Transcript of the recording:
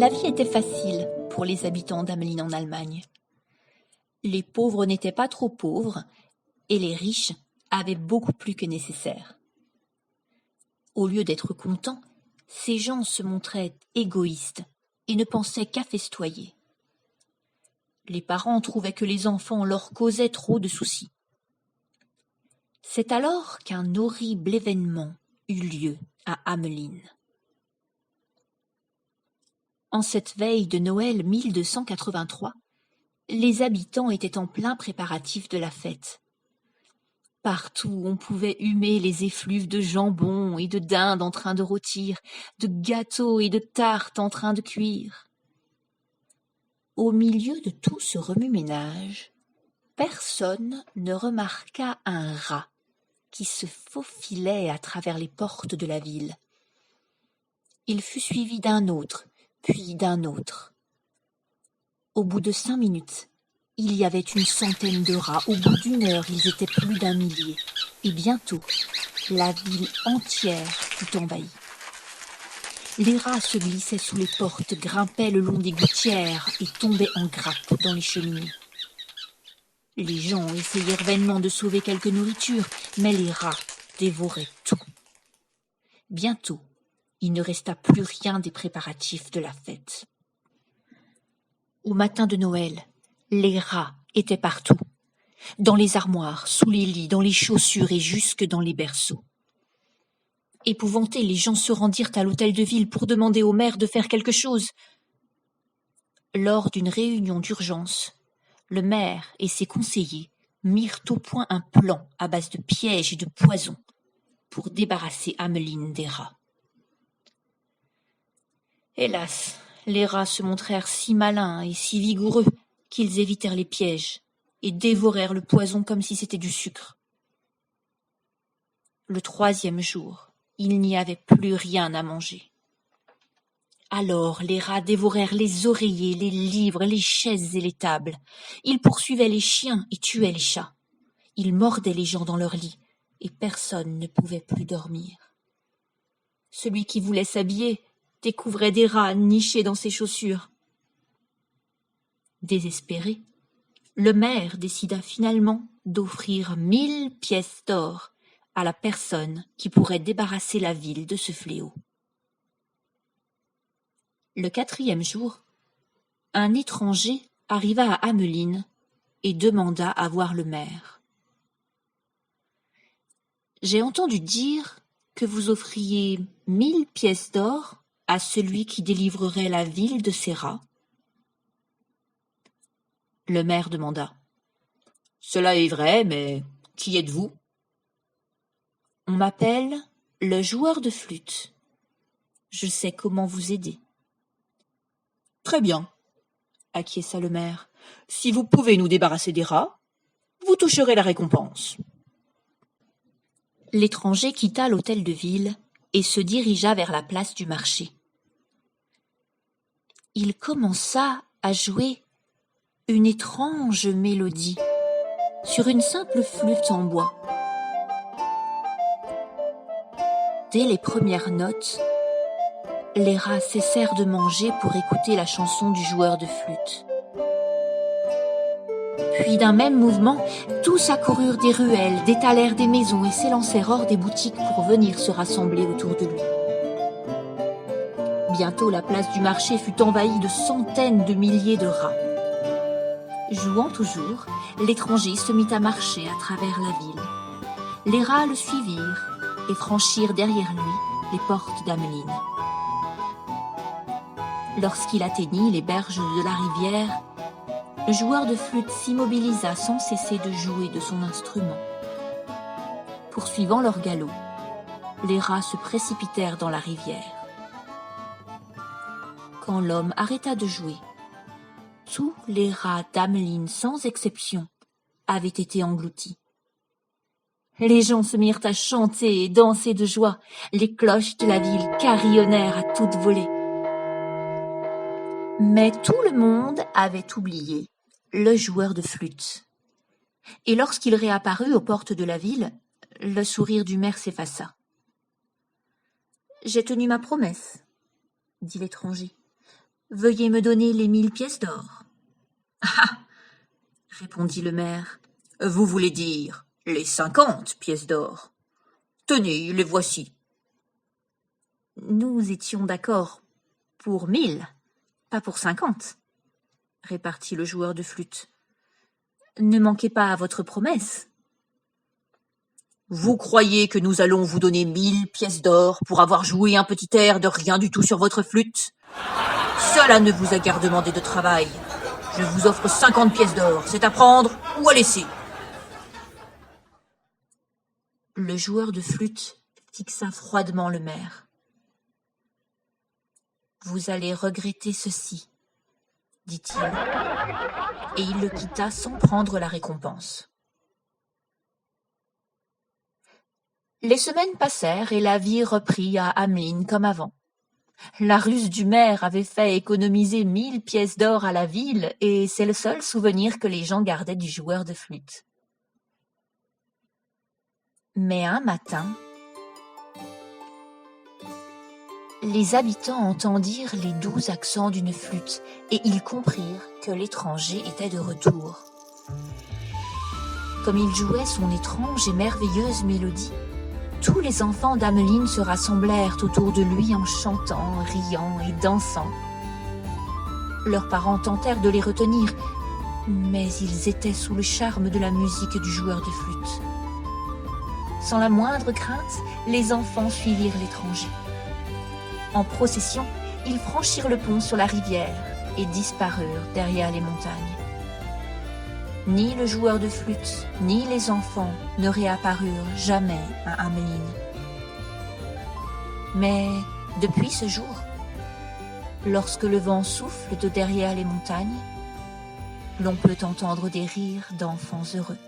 La vie était facile pour les habitants d'Amelin en Allemagne. Les pauvres n'étaient pas trop pauvres et les riches avaient beaucoup plus que nécessaire. Au lieu d'être contents, ces gens se montraient égoïstes et ne pensaient qu'à festoyer. Les parents trouvaient que les enfants leur causaient trop de soucis. C'est alors qu'un horrible événement eut lieu à Amelin. En cette veille de Noël 1283, les habitants étaient en plein préparatif de la fête. Partout, on pouvait humer les effluves de jambon et de dinde en train de rôtir, de gâteaux et de tartes en train de cuire. Au milieu de tout ce remue-ménage, personne ne remarqua un rat qui se faufilait à travers les portes de la ville. Il fut suivi d'un autre, puis d'un autre. Au bout de 5 minutes, il y avait une centaine de rats. Au bout d'1 heure, ils étaient plus d'1 millier. Et bientôt, la ville entière fut envahie. Les rats se glissaient sous les portes, grimpaient le long des gouttières et tombaient en grappe dans les cheminées. Les gens essayèrent vainement de sauver quelque nourriture, mais les rats dévoraient tout. Bientôt, il ne resta plus rien des préparatifs de la fête. Au matin de Noël, les rats étaient partout, dans les armoires, sous les lits, dans les chaussures et jusque dans les berceaux. Épouvantés, les gens se rendirent à l'hôtel de ville pour demander au maire de faire quelque chose. Lors d'une réunion d'urgence, le maire et ses conseillers mirent au point un plan à base de pièges et de poisons pour débarrasser Amelin des rats. Hélas, les rats se montrèrent si malins et si vigoureux qu'ils évitèrent les pièges et dévorèrent le poison comme si c'était du sucre. Le 3e jour, il n'y avait plus rien à manger. Alors les rats dévorèrent les oreillers, les livres, les chaises et les tables. Ils poursuivaient les chiens et tuaient les chats. Ils mordaient les gens dans leur lit et personne ne pouvait plus dormir. Celui qui voulait s'habiller découvrait des rats nichés dans ses chaussures. Désespéré, le maire décida finalement d'offrir 1000 pièces d'or à la personne qui pourrait débarrasser la ville de ce fléau. Le 4e jour, un étranger arriva à Amelin et demanda à voir le maire. « J'ai entendu dire que vous offriez 1000 pièces d'or à celui qui délivrerait la ville de ces rats. » Le maire demanda. « Cela est vrai, mais qui êtes-vous » ? « On m'appelle le joueur de flûte. Je sais comment vous aider. » « Très bien, » acquiesça le maire. « Si vous pouvez nous débarrasser des rats, vous toucherez la récompense. » L'étranger quitta l'hôtel de ville et se dirigea vers la place du marché. Il commença à jouer une étrange mélodie sur une simple flûte en bois. Dès les premières notes, les rats cessèrent de manger pour écouter la chanson du joueur de flûte. Puis d'un même mouvement, tous accoururent des ruelles, détalèrent des maisons et s'élancèrent hors des boutiques pour venir se rassembler autour de lui. Bientôt, la place du marché fut envahie de centaines de milliers de rats. Jouant toujours, l'étranger se mit à marcher à travers la ville. Les rats le suivirent et franchirent derrière lui les portes d'Amelin. Lorsqu'il atteignit les berges de la rivière, le joueur de flûte s'immobilisa sans cesser de jouer de son instrument. Poursuivant leur galop, les rats se précipitèrent dans la rivière. Quand l'homme arrêta de jouer, tous les rats d'Amelin, sans exception, avaient été engloutis. Les gens se mirent à chanter et danser de joie. Les cloches de la ville carillonnèrent à toute volée. Mais tout le monde avait oublié le joueur de flûte. Et lorsqu'il réapparut aux portes de la ville, le sourire du maire s'effaça. « J'ai tenu ma promesse, » dit l'étranger. Veuillez me donner les 1000 pièces d'or. » Ah ! Répondit le maire. Vous voulez dire les 50 pièces d'or. Tenez, les voici. Nous étions d'accord pour 1000, pas pour 50, répartit le joueur de flûte. Ne manquez pas à votre promesse. Vous croyez que nous allons vous donner 1000 pièces d'or pour avoir joué un petit air de rien du tout sur votre flûte? Cela ne vous a guère demandé de travail. Je vous offre 50 pièces d'or, c'est à prendre ou à laisser. Le joueur de flûte fixa froidement le maire. Vous allez regretter ceci, dit-il, et il le quitta sans prendre la récompense. Les semaines passèrent et la vie reprit à Hamelin comme avant. La ruse du maire avait fait économiser 1000 pièces d'or à la ville et c'est le seul souvenir que les gens gardaient du joueur de flûte. Mais un matin, les habitants entendirent les doux accents d'une flûte et ils comprirent que l'étranger était de retour. Comme il jouait son étrange et merveilleuse mélodie, tous les enfants d'Hamelin se rassemblèrent autour de lui en chantant, riant et dansant. Leurs parents tentèrent de les retenir, mais ils étaient sous le charme de la musique du joueur de flûte. Sans la moindre crainte, les enfants suivirent l'étranger. En procession, ils franchirent le pont sur la rivière et disparurent derrière les montagnes. Ni le joueur de flûte, ni les enfants ne réapparurent jamais à Hamelin. Mais depuis ce jour, lorsque le vent souffle de derrière les montagnes, l'on peut entendre des rires d'enfants heureux.